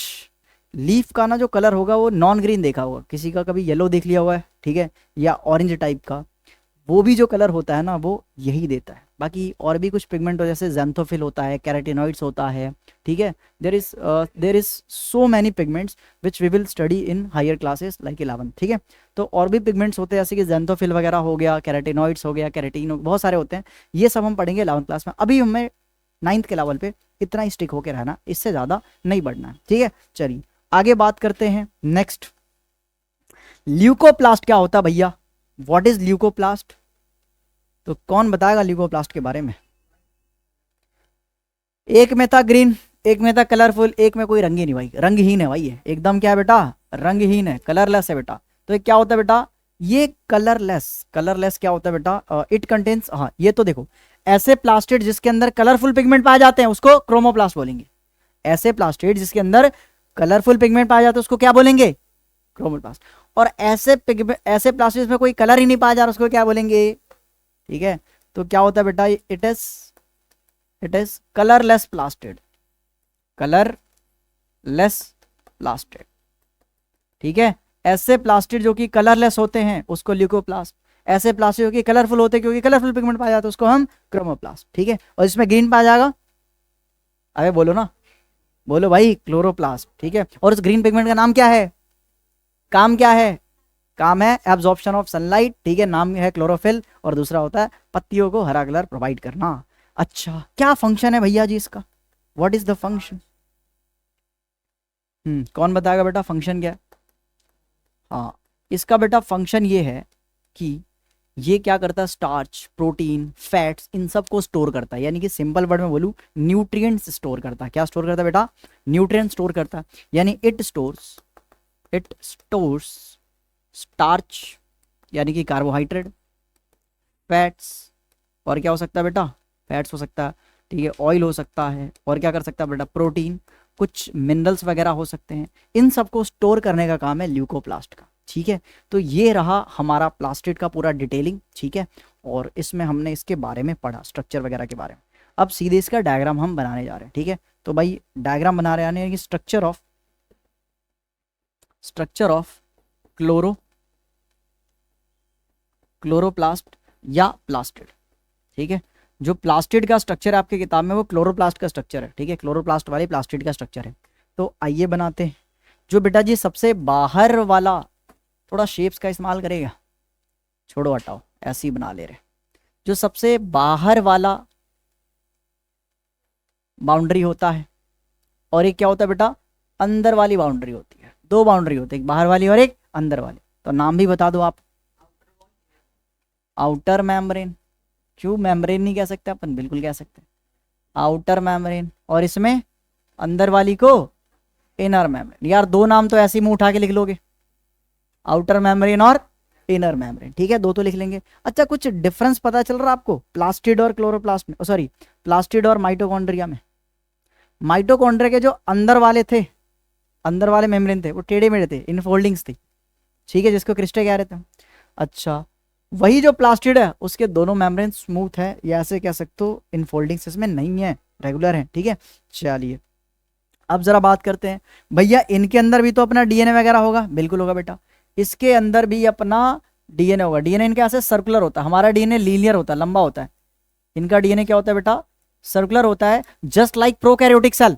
लीफ का ना जो कलर होगा वो नॉन ग्रीन देखा होगा, किसी का कभी येलो देख लिया हुआ है, ठीक है, या ऑरेंज टाइप का, वो भी जो कलर होता है ना वो यही देता है। बाकी और भी कुछ पिगमेंट हो जैसे ज़ैंथोफिल होता है, कैराटिनॉइड्स होता है, ठीक है। There is so many pigments which we will study in higher classes like 11, ठीक है। तो और भी पिगमेंट्स होते हैं जैसे कि ज़ैंथोफिल वगैरह हो गया, कैराटिनॉइड्स हो गया, कैरेटीन बहुत सारे होते हैं, ये सब हम पढ़ेंगे 11th क्लास में। अभी हमें 9th के लेवल पे इतना ही स्टिक होकर रहना, इससे ज़्यादा नहीं बढ़ना है, ठीक है। चलिए आगे बात करते हैं। नेक्स्ट, ल्यूकोप्लास्ट क्या होता है भैया, व्हाट इज ल्यूकोप्लास्ट? तो कौन बताएगा ल्यूकोप्लास्ट के बारे में? एक में था ग्रीन, एक में था कलरफुल, एक में कोई रंग ही नहीं भाई, रंगहीन है भाई, ये एकदम क्या है बेटा, रंगहीन है, कलरलेस है बेटा। तो ये क्या होता है बेटा, ये कलरलेस, कलरलेस क्या होता है बेटा, इट कंटेन्स, हाँ ये तो देखो, ऐसे प्लास्टिड जिसके अंदर कलरफुल पिगमेंट पाए जाते हैं उसको क्रोमोप्लास्ट बोलेंगे। ऐसे प्लास्टिड जिसके अंदर कलरफुल पिगमेंट पाए जाते हैं उसको क्या बोलेंगे, क्रोमोप्लास्ट। और ऐसे ऐसे प्लास्टिड में कोई कलर ही नहीं पाया जा रहा उसको क्या बोलेंगे, ठीक है। तो क्या होता है बेटा, it is colourless plastid, colourless plastid, ठीक है। ऐसे प्लास्टिड जो कि कलरलेस होते हैं उसको ल्यूकोप्लास्ट, ऐसे प्लास्टिड जो कि कलरफुल होते हैं क्योंकि कलरफुल पिगमेंट पाया जाता है उसको हम क्रोमोप्लास्ट, ठीक है। और इसमें ग्रीन पाया जाएगा, अरे बोलो ना, बोलो भाई, क्लोरोप्लास्ट, ठीक है। और उस ग्रीन पिगमेंट का नाम क्या है, काम क्या है, काम है एब्जॉर्प्शन ऑफ सनलाइट, ठीक है, नाम है क्लोरोफिल, और दूसरा होता है पत्तियों को हरा कलर प्रोवाइड करना। अच्छा क्या फंक्शन है भैया जी इसका, व्हाट इज द फंक्शन? कौन बताएगा बेटा फंक्शन क्या है? हाँ, इसका बेटा फंक्शन ये है कि ये क्या करता है, स्टार्च, प्रोटीन, फैट्स, इन सब को स्टोर करता है, यानी कि सिंपल वर्ड में बोलूं, न्यूट्रिएंट्स स्टोर करता है। क्या स्टोर करता है बेटा, न्यूट्रिएंट्स स्टोर करता है, यानी इट स्टोर्स स्टार्च यानी कि कार्बोहाइड्रेट, फैट्स, और क्या हो सकता है बेटा, फैट्स हो सकता है, ठीक है, ऑयल हो सकता है, और क्या कर सकता है बेटा, प्रोटीन, कुछ मिनरल्स वगैरह हो सकते हैं, इन सबको स्टोर करने का काम है ल्यूकोप्लास्ट का, ठीक है। तो ये रहा हमारा प्लास्टिड का पूरा डिटेलिंग, ठीक है। और इसमें हमने इसके बारे में पढ़ा, स्ट्रक्चर वगैरह के बारे में। अब सीधे इसका डायग्राम हम बनाने जा रहे हैं, ठीक है। तो भाई डायग्राम बना रहे हैं, स्ट्रक्चर ऑफ क्लोरोप्लास्ट या प्लास्टिड, ठीक है। जो प्लास्टिड का स्ट्रक्चर है आपकी किताब में वो क्लोरोप्लास्ट का स्ट्रक्चर है, ठीक है, क्लोरोप्लास्ट वाले प्लास्टिड का स्ट्रक्चर है। तो आइए बनाते हैं। जो बेटा जी सबसे बाहर वाला, थोड़ा शेप्स का इस्तेमाल करेगा, छोड़ो हटाओ, ऐसे ही बना ले रहे। जो सबसे बाहर वाला बाउंड्री होता है, और एक क्या होता है बेटा, अंदर वाली बाउंड्री होती है, दो बाउंड्री होती है, एक बाहर वाली और एक अंदर वाली। तो नाम भी बता दो आप, आउटर मेम्ब्रेन, क्यों मेम्ब्रेन नहीं कह सकते अपन, बिल्कुल कह सकते, आउटर मेम्ब्रेन, और इसमें अंदर वाली को इनर मेम्ब्रेन। यार दो नाम तो ऐसे ही मुंह उठा के लिख लोगे, आउटर मेम्ब्रेन और इनर मेम्ब्रेन, ठीक है, दो तो लिख लेंगे। अच्छा कुछ डिफरेंस पता चल रहा है आपको प्लास्टिड और क्लोरोप्लास्ट में, सॉरी प्लास्टिड और माइटोकॉन्ड्रिया में? माइटोकॉन्ड्रिया के जो अंदर वाले थे, अंदर वाले मेम्ब्रेन थे वो टेढ़े मेढ़े थे, इनफोल्डिंग्स थी, ठीक है, जिसको क्रिस्टे कह रहे थे। अच्छा वही जो प्लास्टिड है उसके दोनों मेम्ब्रेन स्मूथ है, या ऐसे कह सकते हो इनफोल्डिंग्स इसमें नहीं है, रेगुलर है, ठीक है। चलिए अब जरा बात करते हैं, भैया इनके अंदर भी तो अपना डीएनए वगैरह होगा, बिल्कुल होगा बेटा, इसके अंदर भी अपना डीएनए होगा। डीएनए इनके ऐसे सर्कुलर होता है, हमारा डीएनए लीनियर होता है, लंबा होता है, इनका डीएनए क्या होता है बेटा, सर्कुलर होता है, जस्ट लाइक प्रोकैरियोटिक सेल।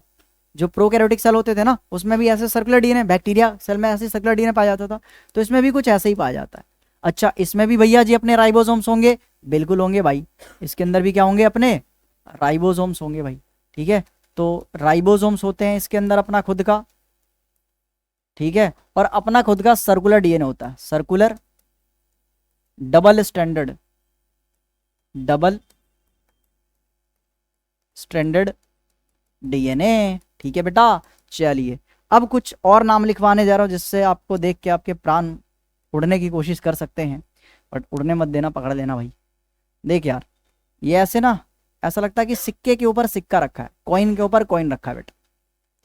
जो प्रोकैरियोटिक सेल होते थे ना उसमें भी ऐसे सर्कुलर डीएनए, बैक्टीरिया सेल में ऐसे सर्कुलर डीएनए पाया जाता था, तो इसमें भी कुछ ऐसे ही पाया जाता है। अच्छा इसमें भी भैया जी अपने राइबोसोम्स होंगे, बिल्कुल होंगे भाई, इसके अंदर भी क्या होंगे, अपने राइबोसोम्स होंगे भाई, ठीक है। तो राइबोसोम्स होते हैं इसके अंदर अपना खुद का, ठीक है, और अपना खुद का सर्कुलर डीएनए होता है, सर्कुलर डबल स्ट्रैंडेड डीएनए, ठीक है बेटा। चलिए अब कुछ और नाम लिखवाने जा रहा हूं जिससे आपको देख के आपके प्राण उड़ने की कोशिश कर सकते हैं, बट उड़ने मत देना, पकड़ लेना भाई। देख यार ये ऐसे ना, ऐसा लगता है कि सिक्के के ऊपर सिक्का रखा है, कॉइन के ऊपर कॉइन रखा है बेटा,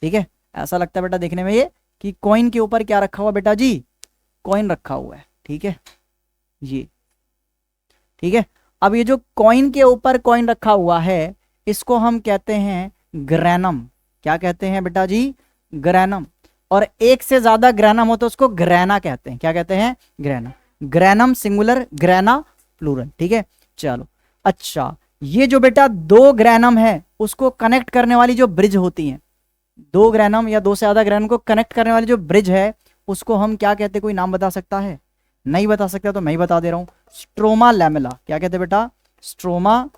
ठीक है, ऐसा लगता है बेटा देखने में ये कि कॉइन के ऊपर क्या रखा हुआ बेटा जी, कॉइन रखा हुआ है, ठीक है, ये ठीक है। अब ये जो कॉइन के ऊपर कॉइन रखा हुआ है इसको हम कहते हैं ग्रैनम। क्या कहते हैं बेटा जी? ग्रैनम। और एक से ज्यादा ग्रैनम हो तो उसको ग्रैना कहते हैं। क्या कहते हैं? Grana. Granum singular, grana plural. ठीक है, चलो। अच्छा, ये जो बेटा दो ग्रैनम है उसको कनेक्ट करने वाली जो ब्रिज होती है, दो ग्रैनम या दो से ज्यादा ग्रैनम को कनेक्ट करने वाली जो ब्रिज है उसको हम क्या कहते हैं? कोई नाम बता सकता है? नहीं बता सकता तो मैं ही बता दे रहा हूं, स्ट्रोमा लैमेला। क्या कहते हैं बेटा? स्ट्रोमा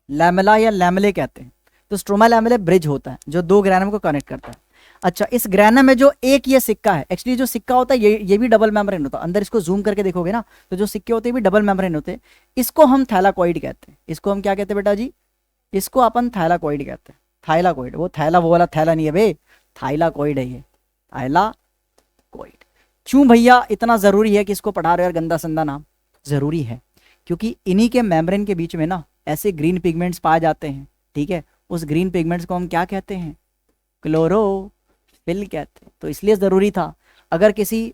लैमेला या लैमेले कहते हैं। तो स्ट्रोमा लैमेले ब्रिज होता है जो दो ग्रैनम को कनेक्ट करता है। अच्छा, इस ग्रैनम में जो एक ये सिक्का है, एक्चुअली जो सिक्का होता है ये भी डबल मेम्ब्रेन होता है। अंदर इसको जूम करके देखोगे ना तो जो सिक्के होते हैं भी डबल मेम्ब्रेन होते हैं। इसको हम थैलाकॉइड कहते हैं। इसको हम क्या कहते हैं बेटा जी? इसको अपन थैलाकॉइड कहते हैं। थाइलाकॉइड, वो थैला वो वाला थैला नहीं है बे, थाइलाकॉइड है ये, थाइलाकॉइड। क्यों भैया इतना जरूरी है कि इसको पढ़ा रहे हो यार? गंदा संदा नाम। जरूरी है क्योंकि इन्हीं के मेम्ब्रेन के बीच में ना ऐसे ग्रीन पिगमेंट्स पाए जाते हैं। ठीक है, उस ग्रीन पिगमेंट्स को हम क्या कहते हैं? क्लोरोफिल कहते हैं। तो इसलिए ज़रूरी था। अगर किसी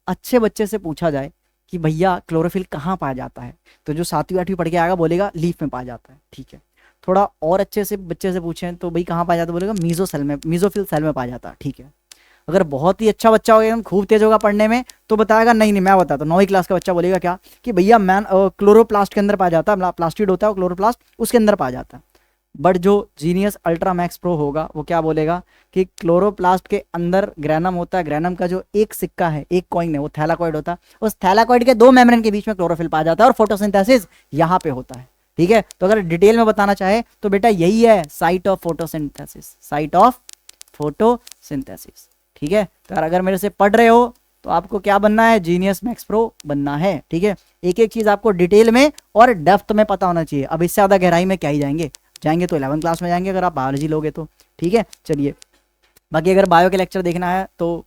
अच्छे बच्चे से पूछा जाए कि भैया क्लोरोफिल कहाँ पाया जाता है, तो जो 7वीं 8वीं पढ़ के आएगा बोलेगा लीफ में पाया जाता है। ठीक है, थोड़ा और अच्छे से बच्चे से पूछें तो भाई कहाँ पाया जाता है, बोलेगा मीजोसेल में, मीजोफिल सेल में पाया जाता है। ठीक है, अगर बहुत ही अच्छा बच्चा होगा, एकदम खूब तेज होगा पढ़ने में, तो बताएगा नहीं नहीं मैं बताता हूँ। 9वीं क्लास का बच्चा बोलेगा क्या कि भैया मैन क्लोरोप्लास्ट के अंदर पाया जाता है, प्लास्टिड होता है क्लोरोप्लास्ट, उसके अंदर पाया जाता है। बट जो जीनियस अल्ट्रा मैक्स प्रो होगा वो क्या बोलेगा कि क्लोरोप्लास्ट के अंदर ग्रैनम होता है, ग्रैनम का जो एक सिक्का है, एक कॉइन है, वो थैलाकॉइड होता है। उस थैलाकॉइड के दो मेम्ब्रेन के बीच में क्लोरोफिल पाया जाता है और फोटोसिंथेसिस यहाँ पे होता है। ठीक है, तो अगर डिटेल में बताना चाहे तो बेटा यही है site of photosynthesis, site of photosynthesis. ठीक है, तो अगर मेरे से पढ़ रहे हो तो आपको क्या बनना है? जीनियस मैक्स प्रो बनना है। ठीक है, एक एक चीज आपको डिटेल में और डेप्थ में पता होना चाहिए। अब इससे ज्यादा गहराई में क्या ही जाएंगे तो 11वीं क्लास में जाएंगे अगर आप बायोलॉजी लोगे तो। ठीक है, चलिए, बाकी अगर बायो के लेक्चर देखना है तो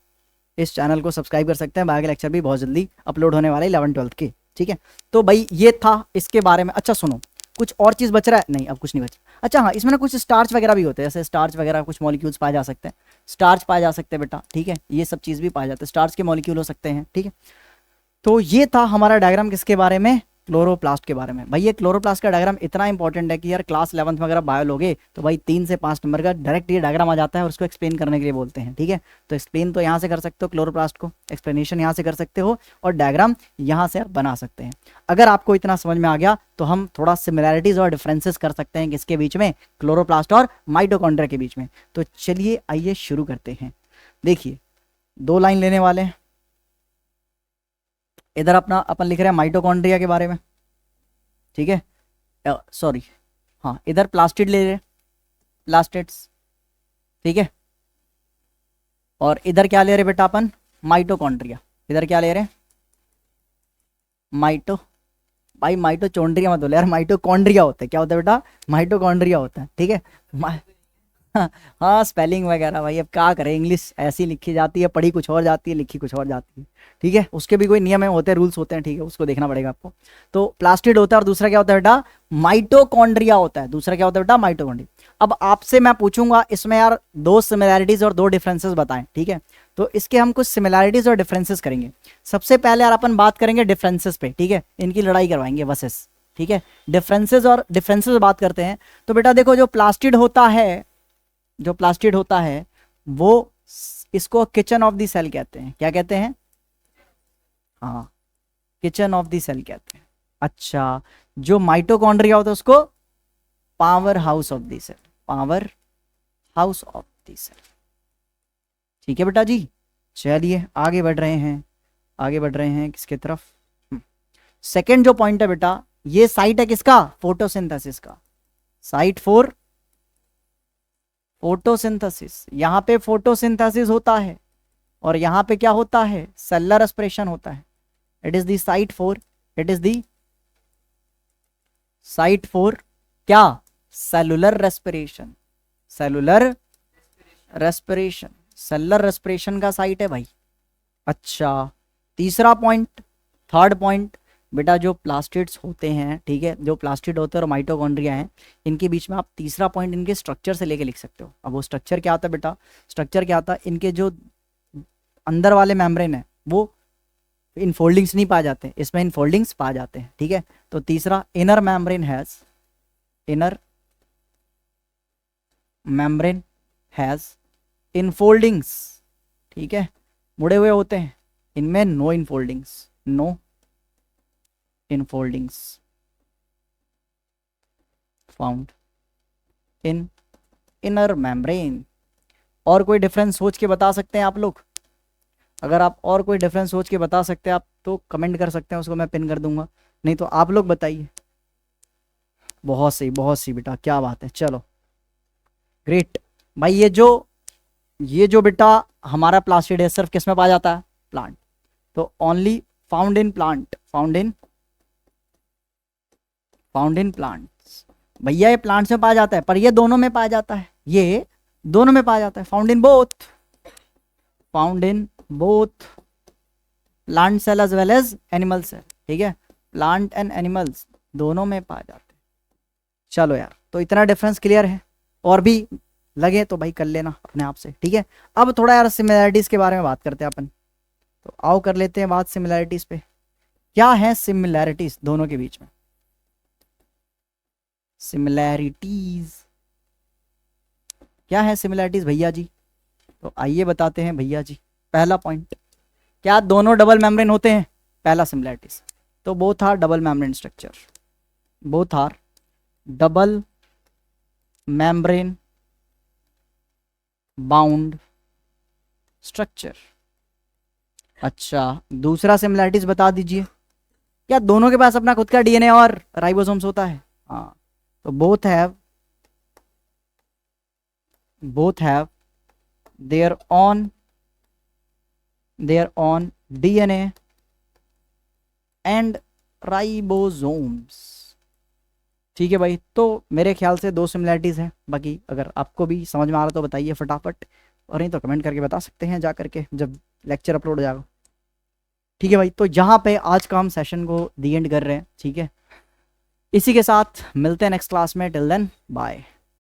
इस चैनल को सब्सक्राइब कर सकते हैं। बायो के लेक्चर भी बहुत जल्दी अपलोड होने वाले 11th 12th के। ठीक है, तो भाई ये था इसके बारे में। अच्छा सुनो, कुछ और चीज़ बच रहा है? नहीं, अब कुछ नहीं बचा। अच्छा हाँ, इसमें ना कुछ स्टार्च वगैरह भी होते हैं, जैसे स्टार्च वगैरह कुछ मॉलिक्यूल्स पाए जा सकते हैं, स्टार्च पाए जा सकते हैं बेटा। ठीक है, ये सब चीज़ भी पाए जाते हैं, स्टार्च के मॉलिक्यूल हो सकते हैं। ठीक है, तो ये था हमारा डायग्राम किसके बारे में? क्लोरोप्लास्ट के बारे में। भाई ये क्लोरोप्लास्ट का डायग्राम इतना इंपॉर्टेंट है कि यार क्लास 11th में अगर आप बायो लोगे तो भाई 3 से 5 नंबर का डायरेक्ट ये डायग्राम आ जाता है और उसको एक्सप्लेन करने के लिए बोलते हैं। ठीक है, तो एक्सप्लेन तो यहाँ से कर सकते हो, क्लोरोप्लास्ट को एक्सप्लेनेशन यहाँ से कर सकते हो और डायग्राम यहाँ से आप बना सकते हैं। अगर आपको इतना समझ में आ गया तो हम थोड़ा सिमिलैरिटीज और डिफरेंसेस कर सकते हैं किसके बीच में? क्लोरोप्लास्ट और माइटोकॉन्ड्रिया के बीच में। तो चलिए आइए शुरू करते हैं। देखिए 2 लाइन लेने वाले हैं। इधर अपना अपन लिख रहे हैं माइटोकॉन्ड्रिया के बारे में। ठीक है, सॉरी हाँ, इधर प्लास्टिड ले रहे हैं, प्लास्टिड्स। ठीक है, और इधर क्या ले रहे बेटा अपन? माइटोकॉन्ड्रिया। इधर क्या ले रहे हैं? माइटो, भाई माइटोचोंड्रिया मत बोले यार, माइटोकॉन्ड्रिया होता है। क्या होता है बेटा? माइटोकॉन्ड्रिया होता है। ठीक है, हाँ स्पेलिंग वगैरह भाई अब क्या करें, इंग्लिश ऐसी लिखी जाती है, पढ़ी कुछ और जाती है, लिखी कुछ और जाती है। ठीक है, उसके भी कोई नियम है, होते हैं, रूल्स होते हैं। ठीक है, उसको देखना पड़ेगा आपको। तो प्लास्टिड होता है और दूसरा क्या होता है बेटा? माइटोकॉन्ड्रिया होता है। दूसरा क्या होता है बेटा? माइटोकॉन्ड्रिया। अब आपसे मैं पूछूंगा इसमें यार 2 सिमिलैरिटीज और 2 डिफरेंसेस बताएं। ठीक है, तो इसके हम कुछ सिमिलैरिटीज और डिफरेंसेस करेंगे। सबसे पहले यार अपन बात करेंगे डिफरेंसेस पे। ठीक है, इनकी लड़ाई करवाएंगे वर्सेस। ठीक है, डिफरेंसेस बात करते हैं। तो बेटा देखो, जो प्लास्टिड होता है, जो प्लास्टिड होता है वो, इसको किचन ऑफ द सेल कहते हैं। क्या कहते हैं? हाँ, किचन ऑफ द सेल कहते हैं। अच्छा, जो माइटोकॉन्ड्रिया होता है उसको power house of the cell, power house of the cell. ठीक है बेटा जी, चलिए आगे बढ़ रहे हैं, आगे बढ़ रहे हैं किसके तरफ? सेकंड जो पॉइंट है बेटा, ये साइट है किसका? फोटोसिंथेसिस का, साइट फॉर फोटोसिंथेसिस। यहां पे फोटोसिंथेसिस होता है और यहां पे क्या होता है? सेलुलर रेस्पिरेशन होता है। It is the site for, it is the site for क्या? Cellular respiration, cellular respiration, cellular respiration का साइट है भाई। अच्छा, तीसरा पॉइंट, थर्ड पॉइंट बेटा, जो प्लास्टिड्स होते हैं, ठीक है, जो प्लास्टिड होते हैं और माइटोकॉन्ड्रिया हैं, इनके बीच में आप तीसरा पॉइंट इनके स्ट्रक्चर से लेके लिख सकते हो। अब वो स्ट्रक्चर क्या होता है बेटा? स्ट्रक्चर क्या होता है? इनके जो अंदर वाले मेम्ब्रेन है वो इनफोल्डिंग्स नहीं पाए जाते, इसमें इनफोल्डिंग्स पाए जाते हैं। ठीक है, तो तीसरा इनर मेम्ब्रेन हैज इनफोल्डिंग्स, ठीक है, मुड़े हुए होते हैं, इनमें no infoldings found in inner membrane. और कोई डिफरेंस सोच के बता सकते हैं आप लोग? अगर आप और कोई डिफरेंस सोच के बता सकते हैं आप तो कमेंट कर सकते हैं, उसको मैं पिन कर दूंगा, नहीं तो आप लोग बताइए। बहुत सही बेटा, क्या बात है, चलो ग्रेट भाई। ये जो बेटा हमारा प्लास्टिड है सिर्फ किस में पाया जाता है? प्लांट। तो only found in plant, found in plants. भैया ये प्लांट्स में पाया जाता है, पर ये दोनों में पाया जाता है, ये दोनों में पाया जाता है, found in both plant cell as well as animal cell, ठीक है, प्लांट एंड एनिमल्स दोनों में पाए जाते हैं। चलो यार, तो इतना डिफरेंस क्लियर है, और भी लगे तो भाई कर लेना अपने आप से, ठीक है। अब थोड़ा यार सिमिलैरिटीज के बारे में बात करते हैं अपन, तो आओ कर लेते हैं बात सिमिलैरिटीज पे। क्या है सिमिलैरिटीज दोनों के बीच में? सिमिलैरिटीज क्या है सिमिलैरिटीज भैया जी? तो आइए बताते हैं भैया जी। पहला पॉइंट, क्या दोनों डबल मेम्ब्रेन होते हैं? पहला सिमिलैरिटीज, तो both are double membrane structure, both are double membrane bound structure. अच्छा, दूसरा सिमिलैरिटीज बता दीजिए। क्या दोनों के पास अपना खुद का डीएनए और राइबोसोम्स होता है? हाँ, तो both have their own DNA and ribosomes, ठीक है भाई। तो मेरे ख्याल से दो सिमिलैरिटीज हैं, बाकी अगर आपको भी समझ में आ रहा तो बताइए फटाफट, और नहीं तो कमेंट करके बता सकते हैं जा करके जब लेक्चर अपलोड हो जाएगा, ठीक है भाई। तो यहाँ पे आज का हम सेशन को दी एंड कर रहे हैं, ठीक है। इसी के साथ मिलते हैं नेक्स्ट क्लास में, टिल देन बाय।